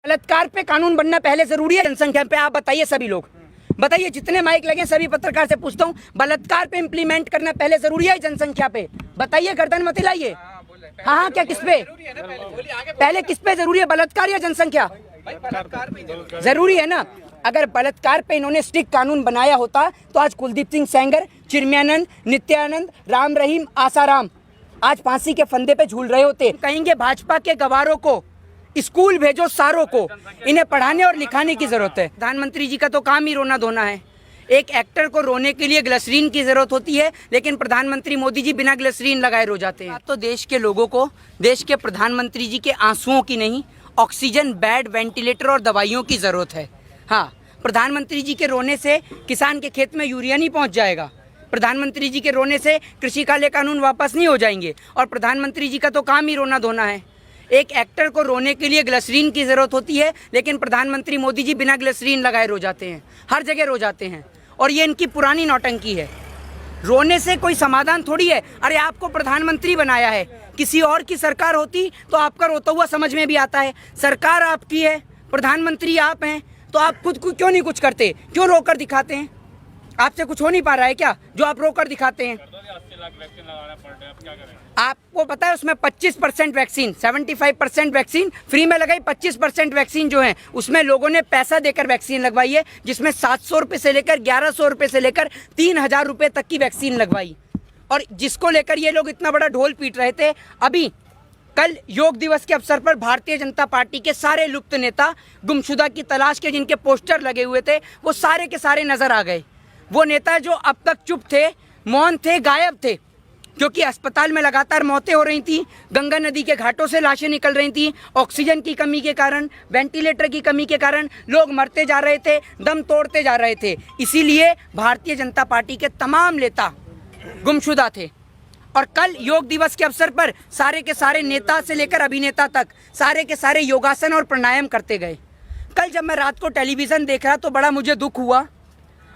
बलात्कार पे कानून बनना पहले जरूरी है जनसंख्या पे? आप बताइए, सभी लोग बताइए, जितने माइक लगे सभी पत्रकार से पूछता हूँ, बलात्कार पे इम्प्लीमेंट करना पहले जरूरी है जनसंख्या पे? बताइए, गर्दन मत हिलाइए। हाँ, क्या किस पे पहले, किस पे जरूरी है, बलात्कार या जनसंख्या? जरूरी है ना। अगर बलात्कार पे इन्होंने स्ट्रिक्ट कानून बनाया होता तो आज कुलदीप सिंह सेंगर, चिन्मयानंद, नित्यानंद, राम रहीम, आसाराम आज फांसी के फंदे पे झूल रहे होते। कहेंगे भाजपा के गवारों को स्कूल भेजो सारों को, इन्हें पढ़ाने और लिखाने की जरूरत है। प्रधानमंत्री जी का तो काम ही रोना धोना है। एक एक्टर को रोने के लिए ग्लिसरीन की जरूरत होती है, लेकिन प्रधानमंत्री मोदी जी बिना ग्लिसरीन लगाए रो जाते हैं। तो देश के लोगों को देश के प्रधानमंत्री जी के आंसुओं की नहीं, ऑक्सीजन, बेड, वेंटिलेटर और दवाइयों की जरूरत है। हाँ, प्रधानमंत्री जी के रोने से किसान के खेत में यूरिया नहीं पहुंच जाएगा। प्रधानमंत्री जी के रोने से कृषि काले कानून वापस नहीं हो जाएंगे। और प्रधानमंत्री जी का तो काम ही रोना धोना है। एक एक्टर को रोने के लिए ग्लिसरीन की जरूरत होती है, लेकिन प्रधानमंत्री मोदी जी बिना ग्लिसरीन लगाए रो जाते हैं, हर जगह रो जाते हैं। और ये इनकी पुरानी नौटंकी है। रोने से कोई समाधान थोड़ी है। अरे आपको प्रधानमंत्री बनाया है, किसी और की सरकार होती तो आपका रोता हुआ समझ में भी आता है। सरकार आपकी है, प्रधानमंत्री आप हैं, तो आप खुद को क्यों नहीं कुछ करते? क्यों रोकर दिखाते हैं? आपसे कुछ हो नहीं पा रहा है क्या जो आप रोकर दिखाते हैं? आपको पता है उसमें 25% वैक्सीन, 75% वैक्सीन फ्री में लगाई, 25% वैक्सीन जो है उसमें लोगों ने पैसा देकर वैक्सीन लगवाई है, जिसमें 700 रुपये से लेकर 1100 रुपये से लेकर 3000 रुपये तक की वैक्सीन लगवाई। और जिसको लेकर ये लोग इतना बड़ा ढोल पीट रहे थे। अभी कल योग दिवस के अवसर पर भारतीय जनता पार्टी के सारे लुप्त नेता, गुमशुदा की तलाश के जिनके पोस्टर लगे हुए थे, वो सारे के सारे नजर आ गए। वो नेता जो अब तक चुप थे, मौन थे, गायब थे, क्योंकि अस्पताल में लगातार मौतें हो रही थी, गंगा नदी के घाटों से लाशें निकल रही थी, ऑक्सीजन की कमी के कारण, वेंटिलेटर की कमी के कारण लोग मरते जा रहे थे, दम तोड़ते जा रहे थे। इसीलिए भारतीय जनता पार्टी के तमाम नेता गुमशुदा थे। और कल योग दिवस के अवसर पर सारे के सारे नेता से लेकर अभिनेता तक सारे के सारे योगासन और प्राणायाम करते गए। कल जब मैं रात को टेलीविज़न देख रहा तो बड़ा मुझे दुख हुआ।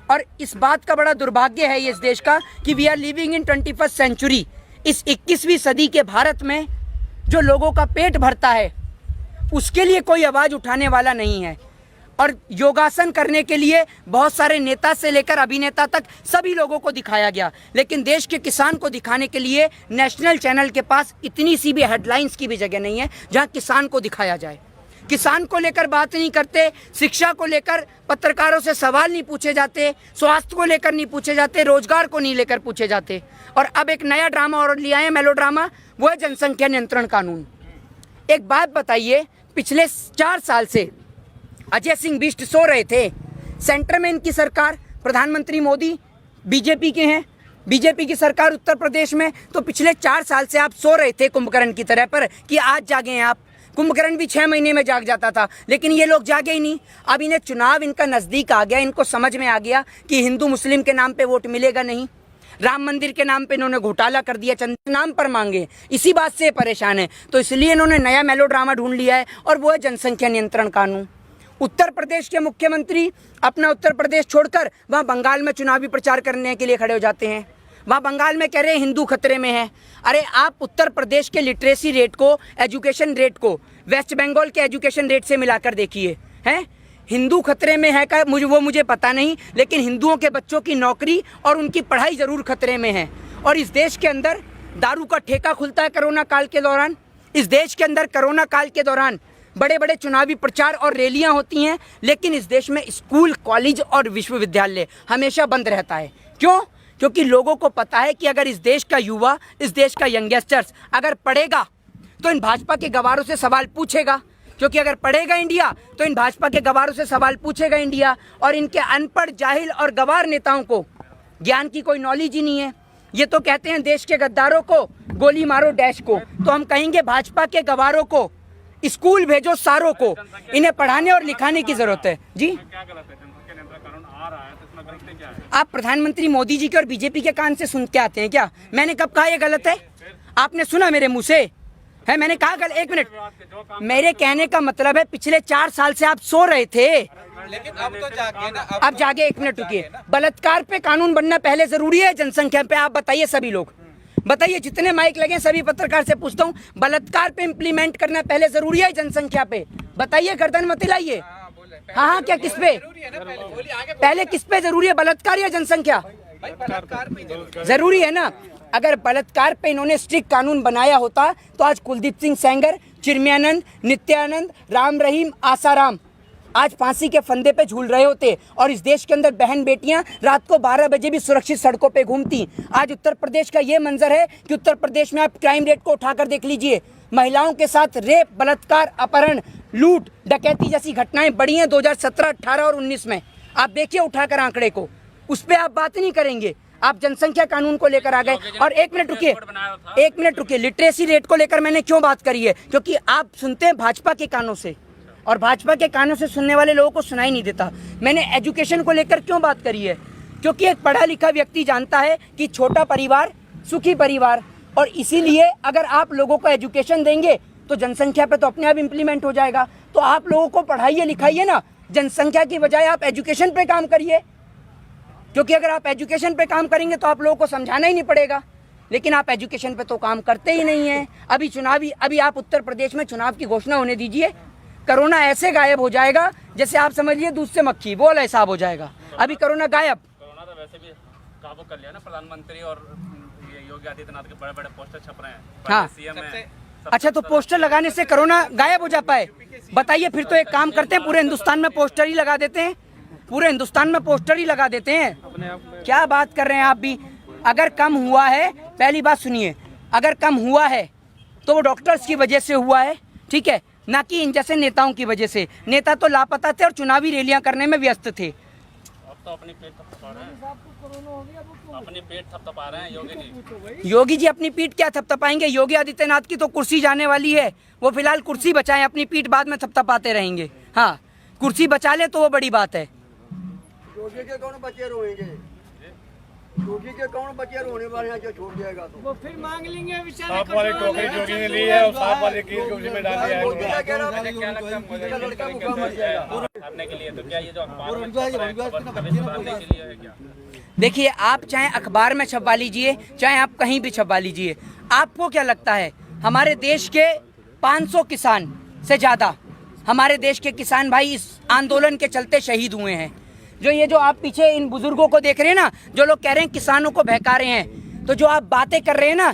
और इस बात का बड़ा दुर्भाग्य है इस देश का कि we are living in 21st century. इस 21वीं सदी के भारत में जो लोगों का पेट भरता है उसके लिए कोई आवाज़ उठाने वाला नहीं है। और योगासन करने के लिए बहुत सारे नेता से लेकर अभिनेता तक सभी लोगों को दिखाया गया, लेकिन देश के किसान को दिखाने के लिए नेशनल चैनल के पास इतनी सी भी हेडलाइंस की भी जगह नहीं है जहां किसान को दिखाया जाए। किसान को लेकर बात नहीं करते, शिक्षा को लेकर पत्रकारों से सवाल नहीं पूछे जाते, स्वास्थ्य को लेकर नहीं पूछे जाते, रोजगार को नहीं लेकर पूछे जाते। और अब एक नया ड्रामा और लिया है, मेलो ड्रामा, वो है जनसंख्या नियंत्रण कानून। एक बात बताइए, पिछले 4 साल से अजय सिंह बिष्ट सो रहे थे। सेंटर में इनकी सरकार, प्रधानमंत्री मोदी बीजेपी के हैं, बीजेपी की सरकार उत्तर प्रदेश में, तो पिछले 4 साल से आप सो रहे थे कुंभकर्ण की तरह पर कि आज जागे हैं आप। कुंभकर्ण भी 6 महीने में जाग जाता था, लेकिन ये लोग जागे ही नहीं। अब इन्हें चुनाव इनका नज़दीक आ गया, इनको समझ में आ गया कि हिंदू मुस्लिम के नाम पे वोट मिलेगा नहीं। राम मंदिर के नाम पे इन्होंने घोटाला कर दिया, चंद नाम पर मांगे, इसी बात से परेशान है। तो इसलिए इन्होंने नया मेलो ड्रामा ढूंढ लिया है और वो है जनसंख्या नियंत्रण कानून। उत्तर प्रदेश के मुख्यमंत्री अपना उत्तर प्रदेश छोड़कर वहाँ बंगाल में चुनावी प्रचार करने के लिए खड़े हो जाते हैं। वहाँ बंगाल में कह रहे हैं हिंदू खतरे में है। अरे आप उत्तर प्रदेश के लिटरेसी रेट को, एजुकेशन रेट को वेस्ट बंगाल के एजुकेशन रेट से मिलाकर देखिए। हैं, हिंदू खतरे में है का मुझे पता नहीं, लेकिन हिंदुओं के बच्चों की नौकरी और उनकी पढ़ाई ज़रूर खतरे में है। और इस देश के अंदर दारू का ठेका खुलता है कोरोना काल के दौरान। इस देश के अंदर कोरोना काल के दौरान बड़े बड़े चुनावी प्रचार और रैलियां होती हैं, लेकिन इस देश में स्कूल, कॉलेज और विश्वविद्यालय हमेशा बंद रहता है। क्यों? क्योंकि लोगों को पता है कि अगर इस देश का युवा, इस देश का यंगस्टर्स अगर पढ़ेगा तो इन भाजपा के गवारों से सवाल पूछेगा, क्योंकि अगर पढ़ेगा इंडिया तो इन भाजपा के गवारों से सवाल पूछेगा इंडिया। और इनके अनपढ़, जाहिल और गवार नेताओं को ज्ञान की कोई नॉलेज ही नहीं है। ये तो कहते हैं देश के गद्दारों को गोली मारो डैश को, तो हम कहेंगे भाजपा के गवारों को स्कूल भेजो सारों को, इन्हें पढ़ाने और लिखाने की जरूरत है। जी, आप प्रधानमंत्री मोदी जी के और बीजेपी के कान से सुन के आते हैं क्या? मैंने कब कहा ये गलत है? आपने सुना मेरे मुंह से? है मैंने कहा गलत? एक मिनट, मेरे कहने का मतलब है पिछले 4 साल से आप सो रहे थे, लेकिन अब तो जागे ना। अब जागे। एक मिनट रुकिए, बलात्कार पे कानून बनना पहले जरूरी है जनसंख्या पे? आप बताइए सभी लोग, बताइए, जितने माइक लगे सभी पत्रकार से पूछता हूँ, बलात्कार पे इम्प्लीमेंट करना पहले जरूरी है जनसंख्या पे? बताइए, गर्दन मत हिलाइए। हाँ, क्या किस पे पहले किस पे जरूरी है, बलात्कार या जनसंख्या? जरूरी है ना। अगर बलात्कार पे इन्होंने स्ट्रिक्ट कानून बनाया होता तो आज कुलदीप सिंह सेंगर, चिन्मयानंद, नित्यानंद, राम रहीम, आसाराम आज फांसी के फंदे पे झूल रहे होते और इस देश के अंदर बहन बेटियां रात को 12 बजे भी सुरक्षित सड़कों पे घूमती। आज उत्तर प्रदेश का ये मंजर है कि उत्तर प्रदेश में आप क्राइम रेट को उठाकर देख लीजिए, महिलाओं के साथ रेप, बलात्कार, अपहरण, लूट, डकैती जैसी घटनाएं बढ़ी हैं 2017, 18 और 19 में। आप देखिए उठाकर आंकड़े को, उस पर आप बात नहीं करेंगे। आप जनसंख्या कानून को लेकर आ गए। और एक मिनट रुकिए, लिटरेसी रेट को लेकर मैंने क्यों बात करी है? क्योंकि आप सुनते हैं भाजपा के कानों से और भाजपा के कानों से सुनने वाले लोगों को सुनाई नहीं देता। मैंने एजुकेशन को लेकर क्यों बात करी है? क्योंकि एक पढ़ा लिखा व्यक्ति जानता है कि छोटा परिवार सुखी परिवार, और इसीलिए अगर आप लोगों को एजुकेशन देंगे तो जनसंख्या पे तो अपने आप इम्प्लीमेंट हो जाएगा। तो आप लोगों को पढ़ाइए लिखाइए ना, जनसंख्या की बजाय आप एजुकेशन पे काम करिए, क्योंकि अगर आप एजुकेशन पे काम करेंगे तो आप लोगों को समझाना ही नहीं पड़ेगा। लेकिन आप एजुकेशन पे तो काम करते ही नहीं हैं। अभी आप उत्तर प्रदेश में चुनाव की घोषणा होने दीजिए, कोरोना ऐसे गायब हो जाएगा जैसे आप समझ लिए दूध से मक्खी, वो वाला हिसाब हो जाएगा। अभी कोरोना गायब। कोरोना तो वैसे भी काबू कर लिया ना, प्रधानमंत्री और ये योगी आदित्यनाथ के बड़े बड़े पोस्टर छप रहे हैं। हाँ, सीएम है। अच्छा, तो पोस्टर लगाने से कोरोना गायब हो जा पाए? बताइए, फिर तो एक काम करते हैं, पूरे हिंदुस्तान में पोस्टर ही लगा देते हैं, पूरे हिंदुस्तान में पोस्टर ही लगा देते हैं। क्या बात कर रहे हैं आप भी? अगर कम हुआ है, पहली बात सुनिए, अगर कम हुआ है तो वो डॉक्टर्स की वजह से हुआ है, ठीक है, ना कि इन जैसे नेताओं की वजह से। नेता तो लापता थे और चुनावी रैलियां करने में व्यस्त थे। अब तो अपनी पेट थपथपा रहे हैं, अपनी पेट थपथपा रहे हैं योगी जी। योगी जी अपनी पीठ क्या थपथपाएंगे? योगी आदित्यनाथ की तो कुर्सी जाने वाली है, वो फिलहाल कुर्सी बचाएं, अपनी पीठ बाद में थपथपाते रहेंगे। हाँ, कुर्सी बचा ले तो वो बड़ी बात है। योगी के कौन बच्चे रोएंगे? योगी के कौन बच्चे रोने वाले हैं जो छोड़ जाएगा तो? वो फिर मांग लेंगे बेचारे। सांप वाली टोकरी जोगी ने ली है और सांप वाली कील को उसी में डाल दिया है। क्या लड़का भूखा मर जाएगा? करने के लिए तो क्या ये जो अखबार में सुधारने के लिए है क्या? देखिए, आप चाहे अखबार में छपवा लीजिए, चाहे आप कहीं भी छपवा लीजिए, आपको क्या लगता है हमारे देश के 500 किसान से ज़्यादा हमारे देश के किसान भाई इस आंदोलन के चलते शहीद हुए हैं? जो आप पीछे इन बुजुर्गों को देख रहे हैं ना, जो लोग कह रहे हैं किसानों को बहका रहे हैं, तो जो आप बातें कर रहे हैं ना,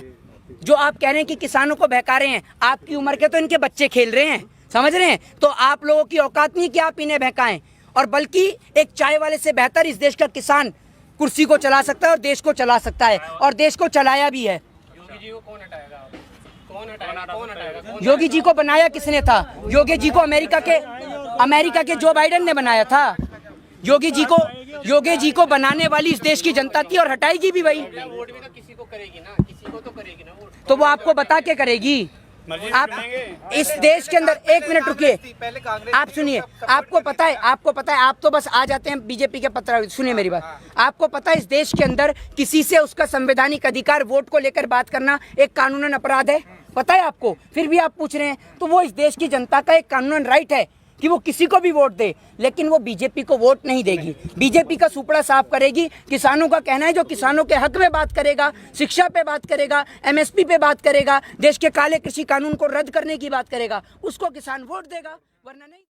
जो आप कह रहे हैं कि किसानों को बहका रहे हैं, आपकी उम्र के तो इनके बच्चे खेल रहे हैं, समझ रहे हैं? तो आप लोगों की औकात नहीं कि आप इन्हें बहकाएं। और बल्कि एक चाय वाले से बेहतर इस देश का किसान कुर्सी को चला सकता है और देश को चला सकता है, और देश को चलाया भी है। योगी जी को कौन हटाएगा? कौन हटाएगा? योगी जी को बनाया किसने था? योगी जी को अमेरिका के जो बाइडेन ने बनाया था। योगी जी को बनाने वाली इस देश की जनता थी और हटाएगी भी वही। वोट भी तो किसी को करेगी ना, किसी को तो करेगी ना वोट। तो वो आपको बता के करेगी। आप इस देश के अंदर, एक मिनट रुकिए, आप सुनिए, आपको पता है, आप तो बस आ जाते हैं बीजेपी के पत्र। सुनिए मेरी बात, आपको पता है इस देश के अंदर किसी से उसका संवैधानिक अधिकार वोट को लेकर बात करना एक कानूनन अपराध है? पता है आपको? फिर भी आप पूछ रहे हैं। तो वो इस देश की जनता का एक कानूनन राइट है कि वो किसी को भी वोट दे, लेकिन वो बीजेपी को वोट नहीं देगी। बीजेपी का सुपड़ा साफ करेगी। किसानों का कहना है जो किसानों के हक में बात करेगा, शिक्षा पे बात करेगा, एमएसपी पे बात करेगा, देश के काले कृषि कानून को रद्द करने की बात करेगा, उसको किसान वोट देगा, वरना नहीं।